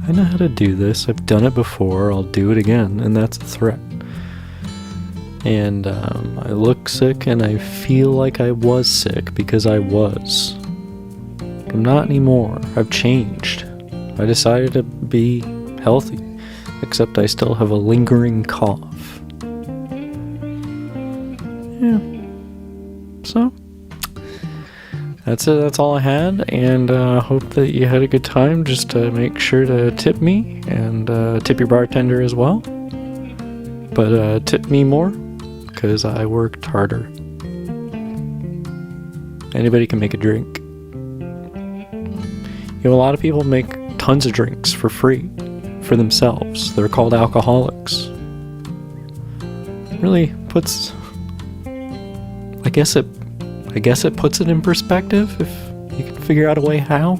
I know how to do this. I've done it before. I'll do it again. And that's a threat. And I look sick and I feel like I was sick because I was. I'm not anymore. I've changed. I decided to be healthy. Except I still have a lingering cough. Yeah. So, that's it. That's all I had. And hope that you had a good time. Just make sure to tip me. And tip your bartender as well. But tip me more. Because I worked harder. Anybody can make a drink. You know, a lot of people make tons of drinks for free for themselves. They're called alcoholics. It really puts... I guess it puts it in perspective if you can figure out a way how.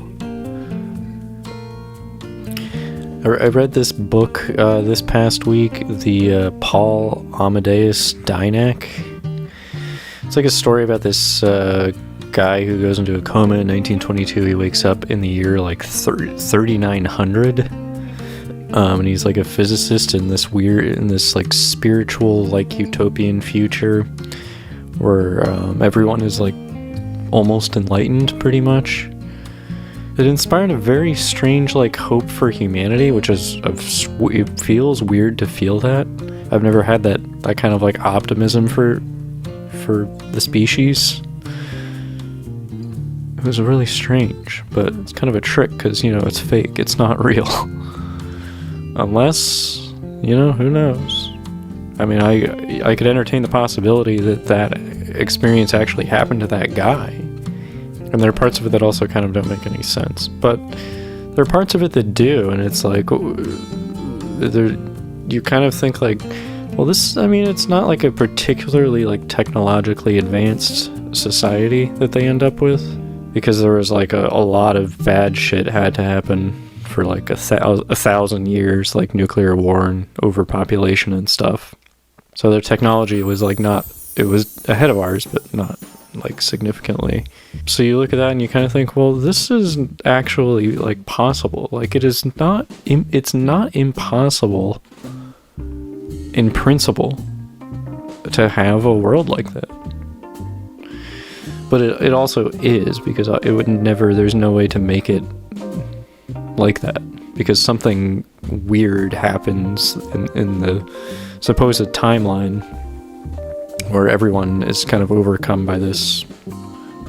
I read this book this past week, the Paul Amadeus Dynak. It's like a story about this guy who goes into a coma in 1922. He wakes up in the year like 3900, and he's like a physicist in this like spiritual, like utopian future where everyone is like almost enlightened, pretty much. It inspired a very strange, like, hope for humanity, which is, it feels weird to feel that. I've never had that kind of, like, optimism for the species. It was really strange, but it's kind of a trick, because, you know, it's fake, it's not real. Unless, you know, who knows? I mean, I could entertain the possibility that experience actually happened to that guy. And there are parts of it that also kind of don't make any sense. But there are parts of it that do, and it's like, you kind of think like, well, this, I mean, it's not like a particularly like technologically advanced society that they end up with, because there was like a lot of bad shit had to happen for like a thousand years, like nuclear war and overpopulation and stuff. So their technology was like it was ahead of ours, but not like significantly. So you look at that and you kind of think, well, this is actually like possible. Like it's not impossible in principle to have a world like that. But it also is, because it would never, there's no way to make it like that, because something weird happens in the supposed timeline where everyone is kind of overcome by this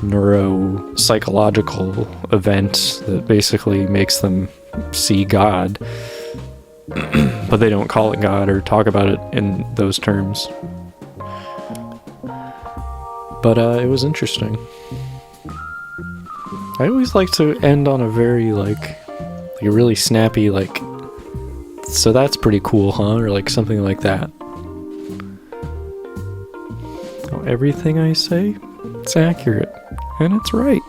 neuropsychological event that basically makes them see God, but they don't call it God or talk about it in those terms. But it was interesting. I always like to end on a very like a really snappy like, so that's pretty cool, huh? Or like something like that. Everything I say, it's accurate, and it's right.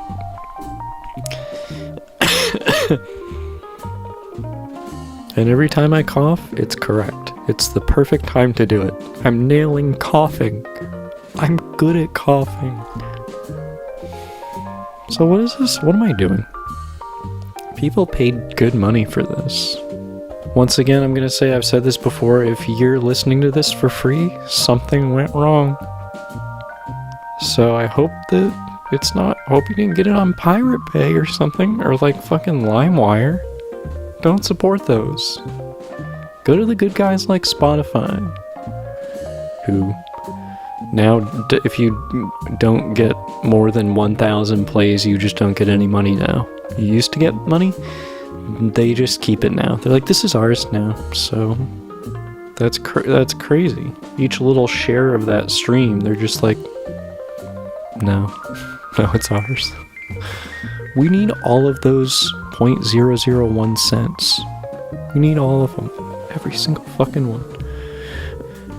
And every time I cough, it's correct. It's the perfect time to do it. I'm nailing coughing. I'm good at coughing. So what is this? What am I doing? People paid good money for this. Once again, I'm gonna say, I've said this before, if you're listening to this for free, something went wrong. So I hope that it's not, hope you didn't get it on Pirate Bay or something, or like fucking LimeWire. Don't support those. Go to the good guys like Spotify, who now, if you don't get more than 1,000 plays, you just don't get any money now. You used to get money, they just keep it now. They're like, this is ours now, so that's crazy. Each little share of that stream, they're just like, no, it's ours. We need all of those 0.001 cents. We need all of them. Every single fucking one.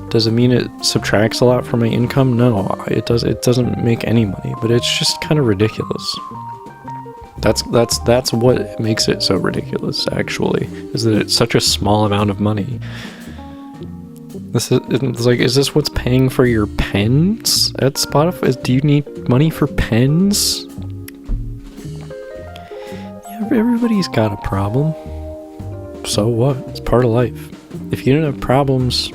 Does it mean it subtracts a lot from my income? No, it doesn't make any money, but it's just kind of ridiculous. That's what makes it so ridiculous, actually, is that it's such a small amount of money. It's like, is this what's paying for your pens at Spotify? Do you need money for pens? Yeah, everybody's got a problem. so what? It's part of life. If you didn't have problems,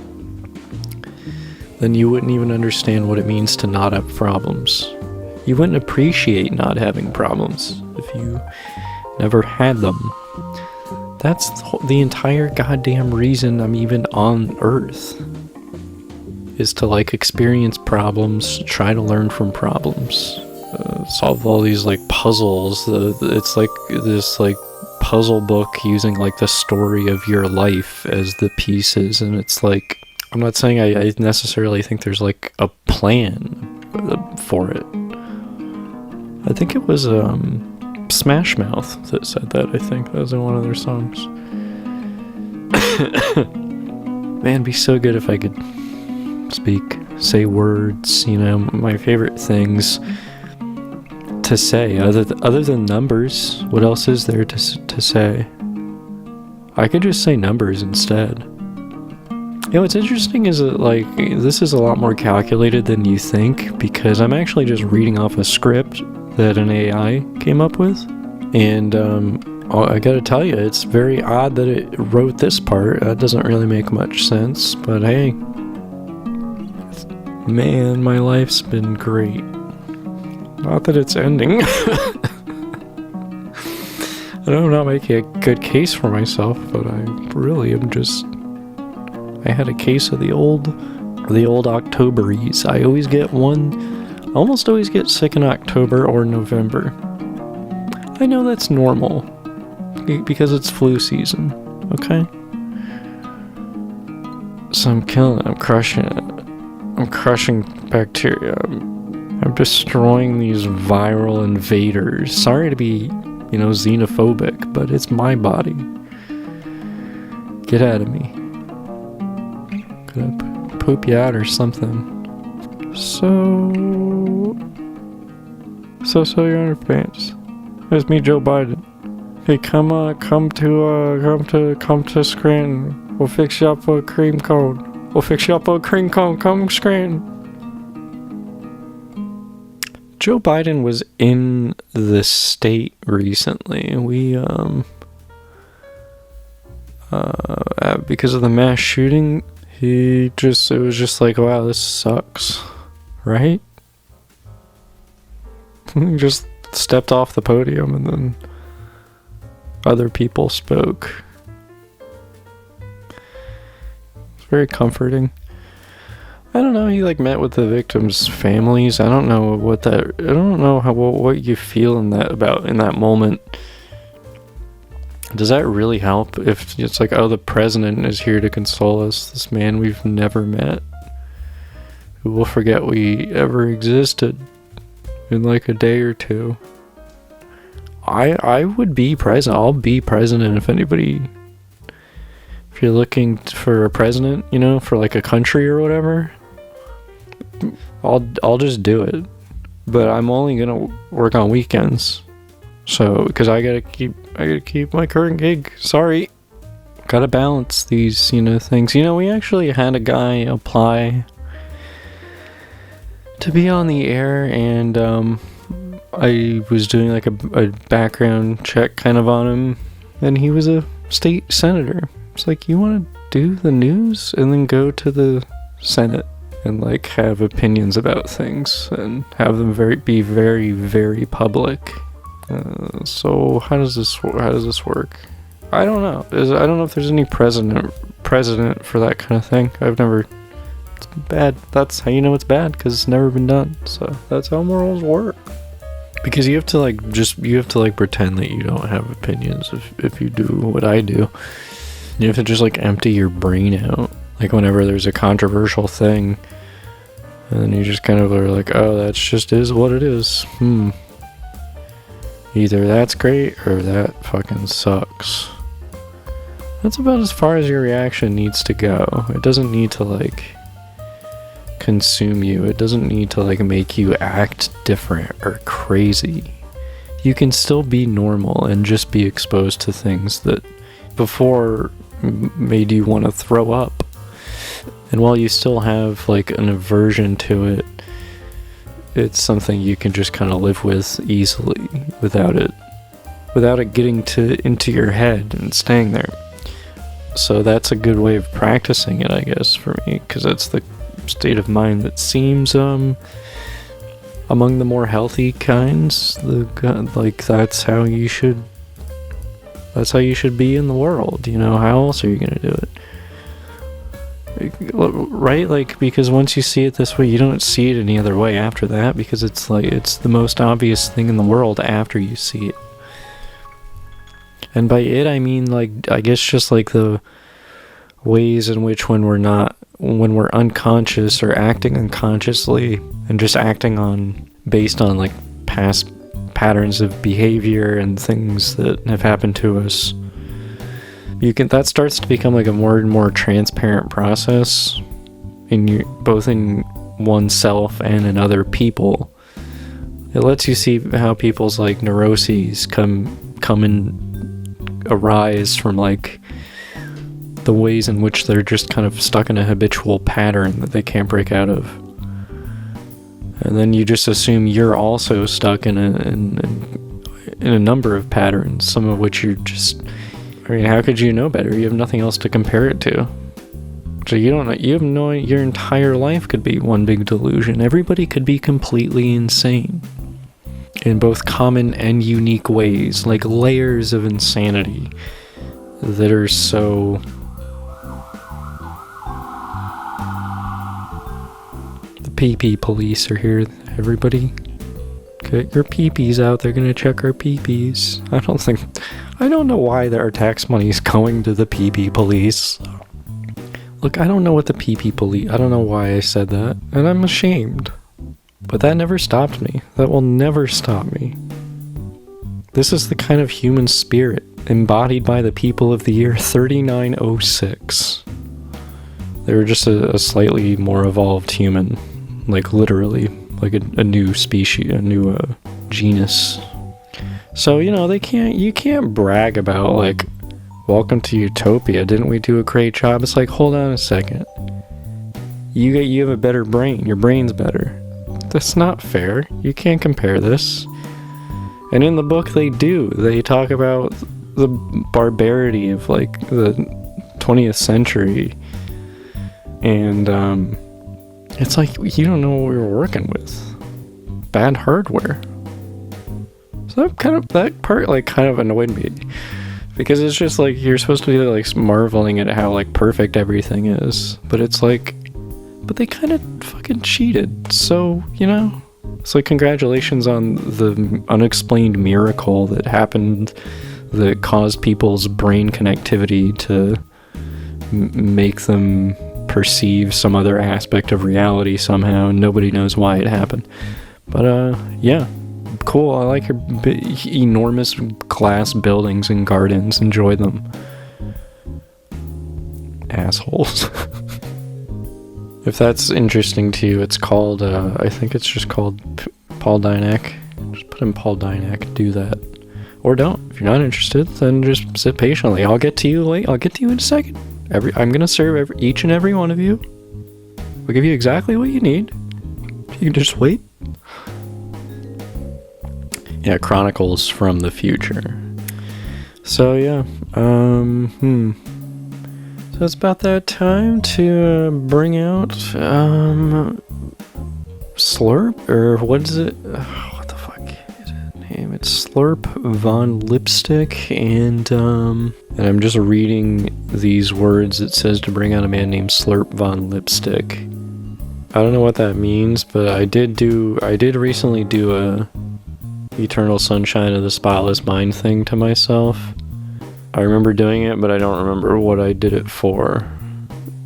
then you wouldn't even understand what it means to not have problems. You wouldn't appreciate not having problems if you never had them. That's the entire goddamn reason I'm even on Earth. Is to like experience problems, try to learn from problems, solve all these like puzzles. It's like this like puzzle book using like the story of your life as the pieces, and it's like, I'm not saying I necessarily think there's like a plan for it. I think it was Smash Mouth that said that. I think that was in one of their songs. Man, it'd be so good if I could speak, say words, you know, my favorite things to say other than numbers. What else is there to say? I could just say numbers instead. You know, what's interesting is that, like, this is a lot more calculated than you think, because I'm actually just reading off a script that an AI came up with, and I gotta tell you, it's very odd that it wrote this part. That doesn't really make much sense, but hey, man, my life's been great. Not that it's ending. I know I'm not making a good case for myself, but I really am just... I had a case of the old Octoberies. I always get almost always get sick in October or November. I know that's normal, because it's flu season, okay? So I'm killing it, I'm crushing it. I'm crushing bacteria. I'm destroying these viral invaders. Sorry to be, you know, xenophobic, but it's my body. Get out of me. Gonna poop you out or something. So your underpants. It's me, Joe Biden. Hey, come to Scranton. We'll fix you up a cream cone. Come Scranton. Joe Biden was in the state recently. We because of the mass shooting, it was just like, wow, this sucks, right? He just stepped off the podium, and then other people spoke. It's very comforting. I don't know, he like met with the victims' families. I don't know what you feel in that moment. Does that really help if it's like, oh, the president is here to console us, this man we've never met, who will forget we ever existed in like a day or two? I would be president. I'll be president if you're looking for a president, you know, for like a country or whatever, I'll just do it. But I'm only gonna work on weekends. So, because I gotta keep my current gig. Sorry. Gotta balance these, you know, things. You know, we actually had a guy apply to be on the air, and I was doing like a background check kind of on him, and he was a state senator. It's like, you want to do the news and then go to the Senate and like have opinions about things and have them be very, very public. So how does this work? I don't know. I don't know if there's any precedent for that kind of thing. It's bad. That's how you know it's bad, because it's never been done. So that's how morals work. Because you have to pretend that you don't have opinions if you do what I do. You have to just like empty your brain out. Like whenever there's a controversial thing, and then you just kind of are like, oh, that's just is what it is. Either that's great or that fucking sucks. That's about as far as your reaction needs to go. It doesn't need to like consume you. It doesn't need to like make you act different or crazy. You can still be normal and just be exposed to things that before made you want to throw up. And while you still have like an aversion to it, it's something you can just kind of live with easily without it getting into your head and staying there. So that's a good way of practicing it, I guess, for me, because that's the state of mind that seems among the more healthy kinds. That's how you should be in the world. How else are you gonna do it? Right? Because once you see it this way, you don't see it any other way after that, because it's the most obvious thing in the world after you see it. And by it, I mean, I guess just the ways in which when we're unconscious or acting unconsciously and just acting based on past patterns of behavior and things that have happened to us, that starts to become a more and more transparent process both in oneself and in other people. It lets you see how people's neuroses come and arise from the ways in which they're just kind of stuck in a habitual pattern that they can't break out of. And then you just assume you're also stuck in a number of patterns, some of which you're just... how could you know better? You have nothing else to compare it to. So you have no... Your entire life could be one big delusion. Everybody could be completely insane. In both common and unique ways, layers of insanity that are so... The PP police are here, everybody. Get your peepees out, they're gonna check our peepees. I don't know why our tax money is going to the PP police. Look, I don't know what the PP police... I don't know why I said that, and I'm ashamed. But that never stopped me. That will never stop me. This is the kind of human spirit embodied by the people of the year 3906. They were just a slightly more evolved human. Literally. A new species, a new genus. So, you can't brag about, welcome to Utopia, didn't we do a great job? It's hold on a second. You have a better brain. Your brain's better. That's not fair. You can't compare this. And in the book they do. They talk about the barbarity of the 20th century. And it's you don't know what we were working with. Bad hardware. So that part kind of annoyed me. Because it's just you're supposed to be marveling at how perfect everything is. But it's but they kind of fucking cheated. So, it's congratulations on the unexplained miracle that happened that caused people's brain connectivity to make them perceive some other aspect of reality somehow, and nobody knows why it happened. But, yeah. Cool, I like your enormous glass buildings and gardens. Enjoy them. Assholes. If that's interesting to you, it's called, I think it's just called Paul Dinac. Just put in Paul Dinac, do that. Or don't. If you're not interested, then just sit patiently. I'll get to you late. I'll get to you in a second. I'm gonna serve each and every one of you. I'll give you exactly what you need. You can just wait. Yeah, Chronicles from the Future. So yeah, so it's about that time to bring out Slurp, or what is it? What the fuck is it name? It's Slurp Von Lipstick, and I'm just reading these words. It says to bring out a man named Slurp Von Lipstick. I don't know what that means, but I did recently do a Eternal Sunshine of the Spotless Mind thing to myself. I remember doing it, but I don't remember what I did it for.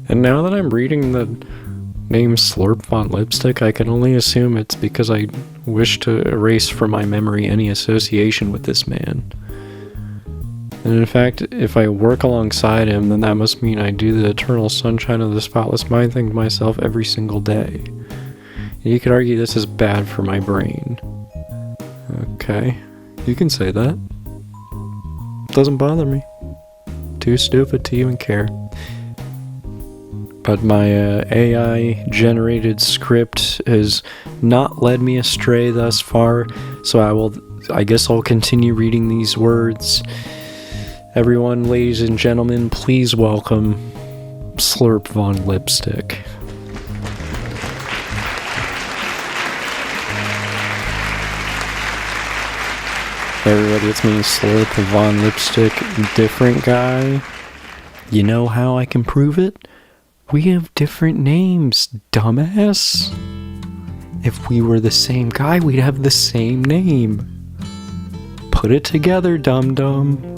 And now that I'm reading the name Slurp Von Lipstick, I can only assume it's because I wish to erase from my memory any association with this man. And in fact, if I work alongside him, then that must mean I do the Eternal Sunshine of the Spotless Mind thing to myself every single day. And you could argue this is bad for my brain. Okay, you can say that. Doesn't bother me. Too stupid to even care. But my AI generated script has not led me astray thus far, so I guess I'll continue reading these words Everyone, ladies and gentlemen, please welcome Slurp Von Lipstick. Hey everybody, it's me, Slurp Von Lipstick, different guy. You know how I can prove it? We have different names, dumbass. If we were the same guy, we'd have the same name. Put it together, dum-dum.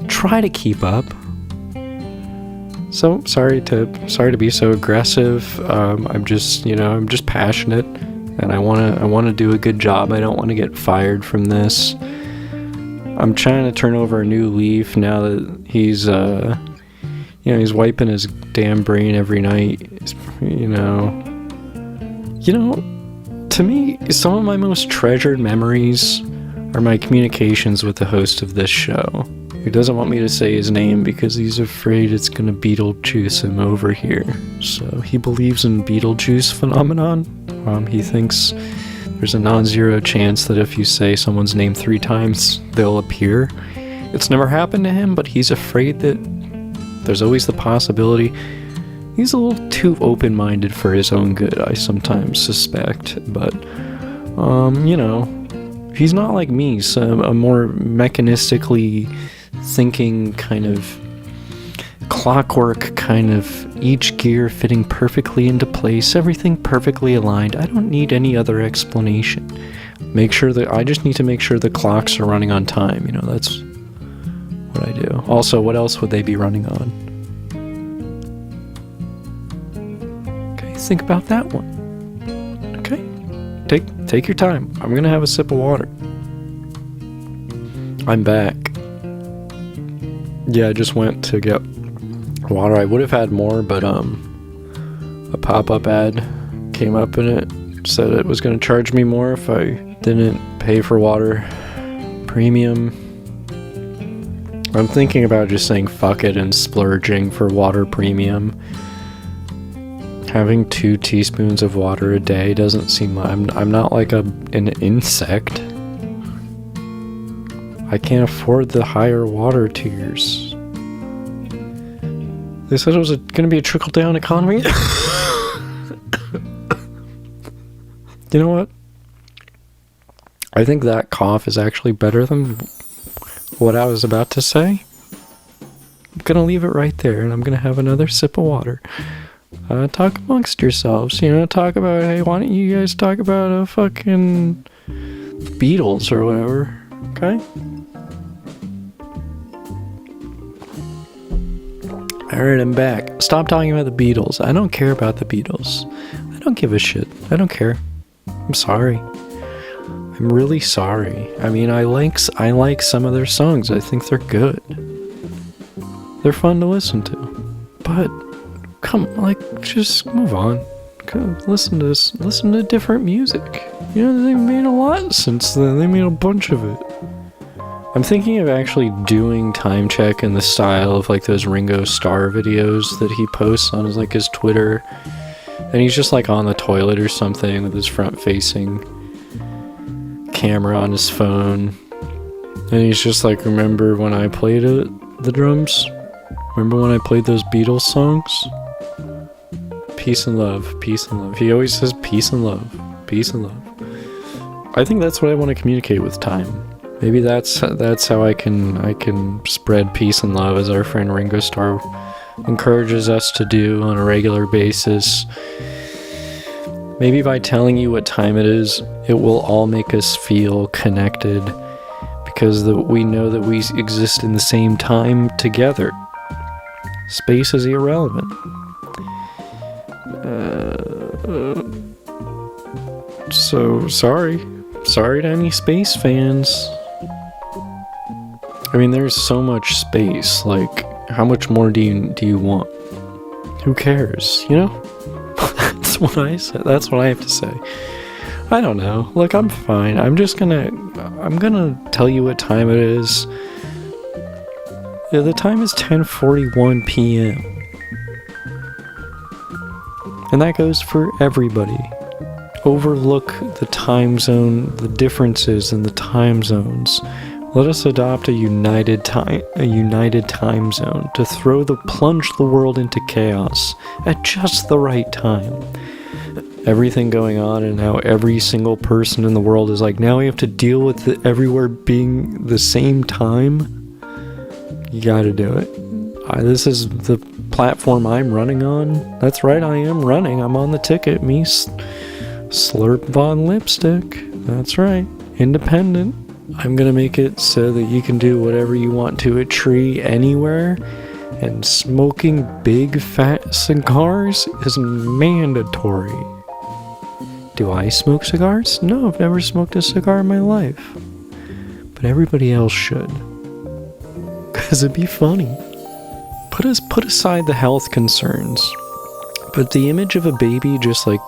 Try to keep up. So sorry to be so aggressive. I'm just passionate, and I wanna do a good job. I don't want to get fired from this. I'm trying to turn over a new leaf now that he's he's wiping his damn brain every night. To me, some of my most treasured memories are my communications with the host of this show. He doesn't want me to say his name because he's afraid it's gonna Beetlejuice him over here. So he believes in Beetlejuice phenomenon. He thinks there's a non-zero chance that if you say someone's name 3 times, they'll appear. It's never happened to him, but he's afraid that there's always the possibility. He's a little too open-minded for his own good, I sometimes suspect. But, he's not like me, so a more mechanistically thinking kind of clockwork, kind of each gear fitting perfectly into place, everything perfectly aligned. I don't need any other explanation. I just need to make sure the clocks are running on time. That's what I do. Also, what else would they be running on? Okay, think about that one. Okay, take your time. I'm gonna have a sip of water. I'm back. Yeah, I just went to get water. I would have had more, but a pop-up ad came up in it, said it was going to charge me more if I didn't pay for water premium. I'm thinking about just saying fuck it and splurging for water premium. Having 2 teaspoons of water a day doesn't seem like... I'm not like an insect. I can't afford the higher water tiers. They said it was going to be a trickle-down economy. You know what? I think that cough is actually better than what I was about to say. I'm going to leave it right there, and I'm going to have another sip of water. Talk amongst yourselves. Talk about, hey, why don't you guys talk about fucking Beatles or whatever, okay? Alright, I'm back. Stop talking about the Beatles. I don't care about the Beatles. I don't give a shit. I don't care. I'm sorry. I'm really sorry. I mean, I like some of their songs. I think they're good. They're fun to listen to. But, just move on. Listen to different music. They made a lot since then. They made a bunch of it. I'm thinking of actually doing time check in the style of those Ringo Starr videos that he posts on his Twitter, and he's just on the toilet or something with his front-facing camera on his phone, and he's just remember when I played the drums? Remember when I played those Beatles songs? Peace and love, peace and love. He always says peace and love, peace and love. I think that's what I want to communicate with time. Maybe that's how I can spread peace and love, as our friend Ringo Starr encourages us to do on a regular basis. Maybe by telling you what time it is, it will all make us feel connected, because we know that we exist in the same time together. Space is irrelevant. So sorry to any space fans. I mean, there's so much space. How much more do you want? Who cares? That's what I said. That's what I have to say. I don't know. I'm fine. I'm gonna tell you what time it is. Yeah, the time is 10:41 p.m. And that goes for everybody. Overlook the time zone, the differences in the time zones. Let us adopt a united time zone to plunge the world into chaos at just the right time. Everything going on and how every single person in the world is like, now we have to deal with everywhere being the same time. You gotta do it. This is the platform I'm running on. That's right, I am running. I'm on the ticket. Me, Slurp Von Lipstick. That's right. Independent. I'm gonna make it so that you can do whatever you want to a tree anywhere, and smoking big fat cigars is mandatory. Do I smoke cigars? No, I've never smoked a cigar in my life. But everybody else should. 'Cause it'd be funny. Put aside the health concerns, but the image of a baby just like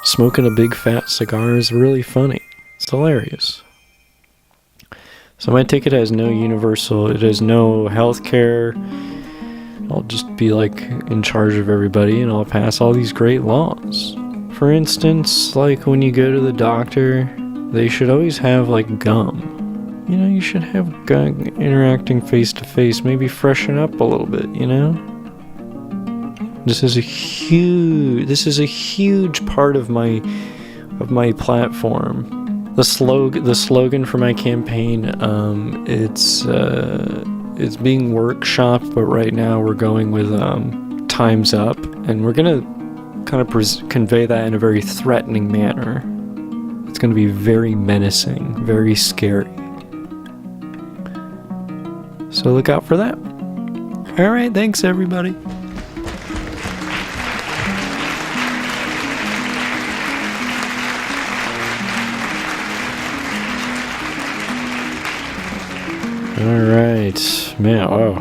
smoking a big fat cigar is really funny. It's hilarious. So my ticket has no it has no healthcare. I'll just be like in charge of everybody and I'll pass all these great laws. For instance, like when you go to the doctor, they should always have like gum. You know, you should have gum interacting face to face, maybe freshen up a little bit, you know? This is a huge part of my platform. The slogan for my campaign, it's being workshopped, but right now we're going with time's up, and we're gonna kind of convey that in a very threatening manner. It's gonna be very menacing, very scary. So look out for that. All right, thanks everybody. Alright, man, oh.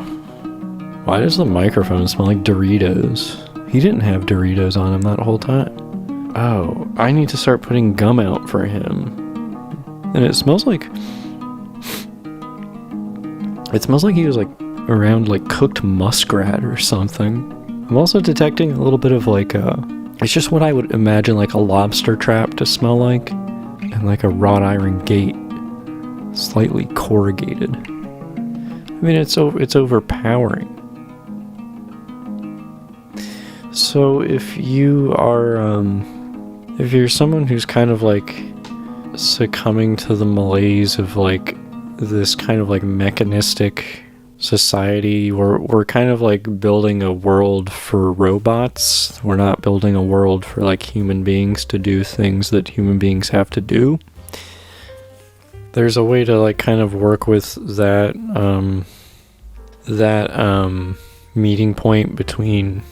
Why does the microphone smell like Doritos? He didn't have Doritos on him that whole time. Oh, I need to start putting gum out for him. And it smells like he was like around like cooked muskrat or something. I'm also detecting a little bit of like it's just what I would imagine like a lobster trap to smell like, and like a wrought iron gate, slightly corrugated. I mean, it's overpowering. So if you are, if you're someone who's kind of like succumbing to the malaise of like this kind of like mechanistic society, we're kind of like building a world for robots. We're not building a world for like human beings to do things that human beings have to do. There's a way to like kind of work with that meeting point between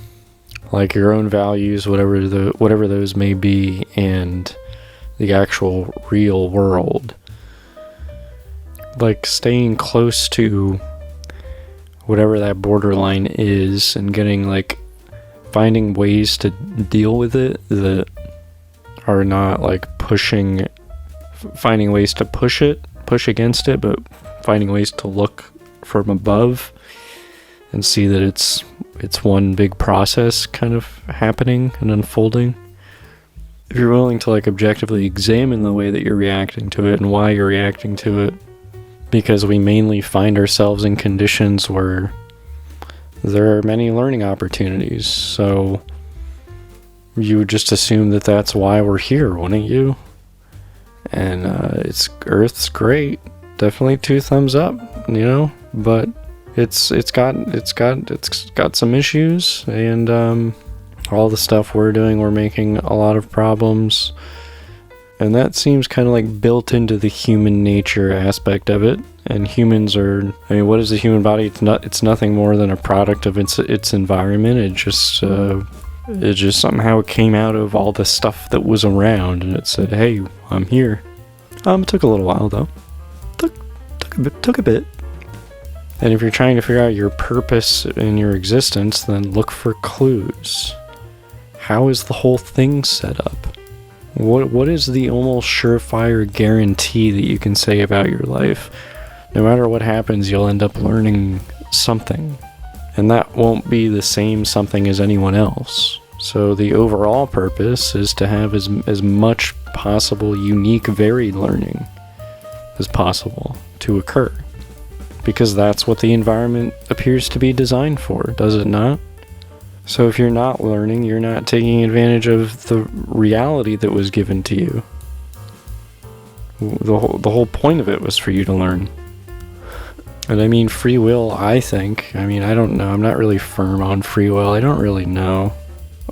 like your own values, whatever those may be, and the actual real world. Like staying close to whatever that borderline is and finding ways to deal with it that are not like finding ways to push against it, but finding ways to look from above and see that it's one big process kind of happening and unfolding. If you're willing to like objectively examine the way that you're reacting to it and why you're reacting to it, because we mainly find ourselves in conditions where there are many learning opportunities, so you would just assume that that's why we're here, wouldn't you? And Earth's great, definitely 2 thumbs up, you know, but it's got some issues, and all the stuff we're doing, we're making a lot of problems, and that seems kind of like built into the human nature aspect of it. And humans are, I mean, what is the human body? It's nothing more than a product of its environment. It just somehow came out of all the stuff that was around, and it said, "Hey, I'm here." It took a little while though. Took a bit. And if you're trying to figure out your purpose in your existence, then look for clues. How is the whole thing set up? What is the almost surefire guarantee that you can say about your life? No matter what happens, you'll end up learning something. And that won't be the same something as anyone else. So the overall purpose is to have as much possible unique, varied learning as possible. to occur. Because that's what the environment appears to be designed for, does it not? So if you're not learning, you're not taking advantage of the reality that was given to you. The whole point of it was for you to learn. And I mean, free will, I think. I mean, I don't know. I'm not really firm on free will. I don't really know.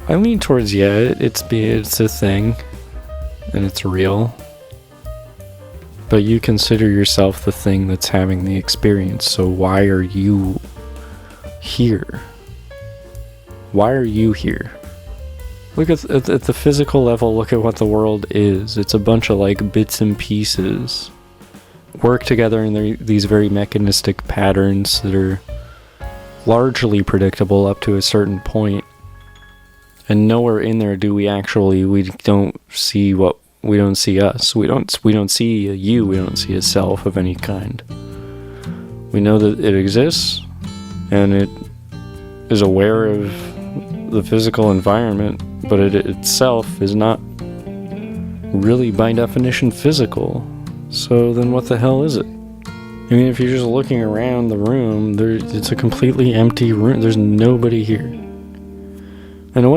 I lean towards, yeah, it's a thing. And it's real. But you consider yourself the thing that's having the experience. So why are you here? Why are you here? Look at the physical level, look at what the world is. It's a bunch of like bits and pieces. Work together in these very mechanistic patterns that are largely predictable up to a certain point. And nowhere in there do we don't see us. We don't see a you, we don't see a self of any kind. We know that it exists, and it is aware of the physical environment, but it itself is not really by definition physical. So then what the hell is it? I mean, if you're just looking around the room, it's a completely empty room. There's nobody here. And the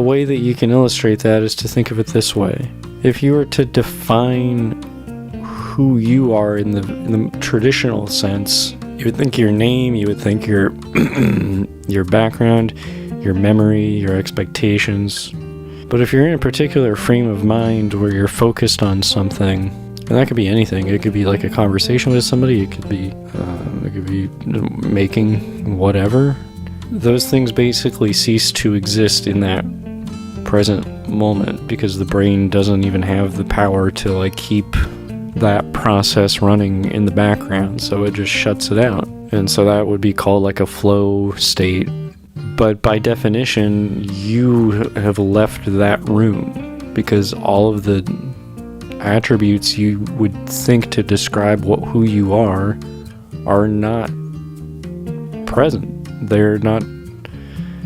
way that you can illustrate that is to think of it this way. If you were to define who you are in the traditional sense, you would think your name, you would think your your background, your memory, your expectations. But if you're in a particular frame of mind where you're focused on something, and that could be anything. It could be like a conversation with somebody. It could be making whatever. Those things basically cease to exist in that present moment because the brain doesn't even have the power to like keep that process running in the background, so it just shuts it out. And so that would be called like a flow state. But by definition, you have left that room because all of the attributes you would think to describe who you are not present. They're not.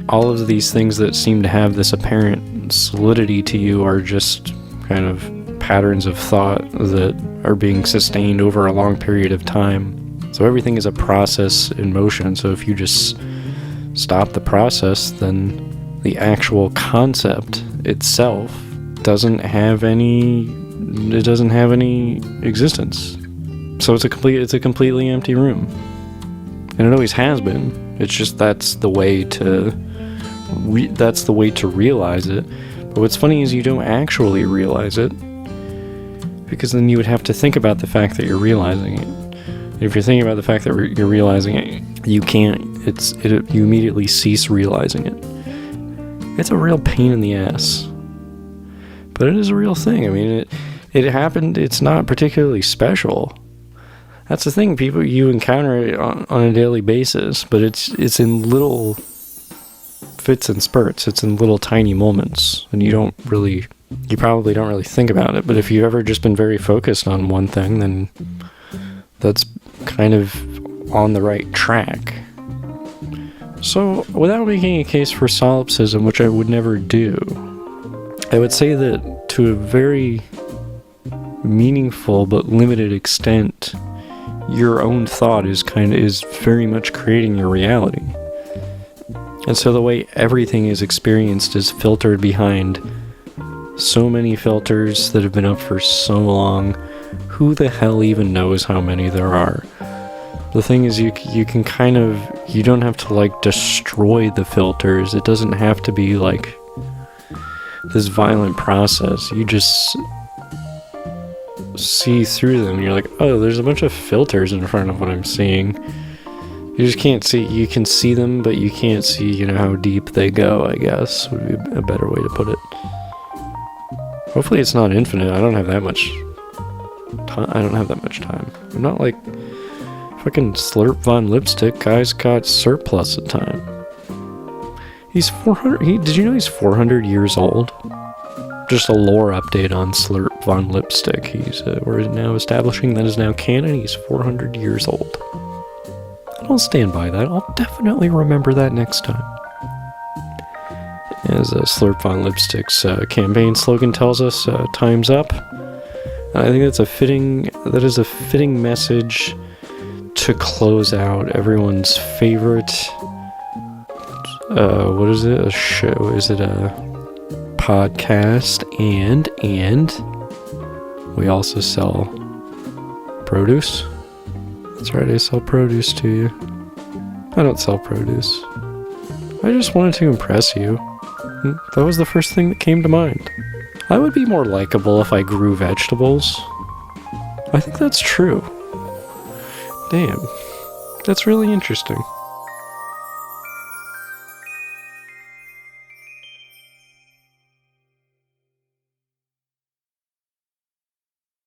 All of these things that seem to have this apparent solidity to you are just kind of patterns of thought that are being sustained over a long period of time. So everything is a process in motion. So if you just stop the process, then the actual concept itself doesn't have any existence. So it's a completely empty room. And it always has been. It's just that's the way to realize it. But what's funny is you don't actually realize it, because then you would have to think about the fact that you're realizing it. And if you're thinking about the fact that you're realizing it, you can't. You immediately cease realizing it. It's a real pain in the ass, but it is a real thing. I mean, it happened. It's not particularly special. That's the thing, people you encounter on a daily basis, but it's in little fits and spurts. It's in little tiny moments, and you probably don't really think about it. But if you've ever just been very focused on one thing, then that's kind of on the right track. So, without making a case for solipsism, which I would never do, I would say that to a very meaningful but limited extent, your own thought is very much creating your reality. And so the way everything is experienced is filtered behind so many filters that have been up for so long. Who the hell even knows how many there are? The thing is, you don't have to like destroy the filters. It doesn't have to be like this violent process. You just see through them. You're like, oh, there's a bunch of filters in front of what I'm seeing. You just can't see. You can see them, but you can't see, how deep they go, I guess, would be a better way to put it. Hopefully it's not infinite. I don't have that much time. I'm not like fucking Slurp Von Lipstick. Guy's got surplus of time. He's 400. Did you know he's 400 years old? Just a lore update on Slurp Von Lipstick. We're now establishing that is now canon. He's 400 years old. I'll stand by that. I'll definitely remember that next time. As Slurp Von Lipstick's campaign slogan tells us, time's up. I think that is a fitting message to close out everyone's favorite, what is it? A show? Is it a podcast? And we also sell produce. That's right, I sell produce to you. I don't sell produce. I just wanted to impress you. That was the first thing that came to mind. I would be more likable if I grew vegetables. I think that's true. Damn. That's really interesting.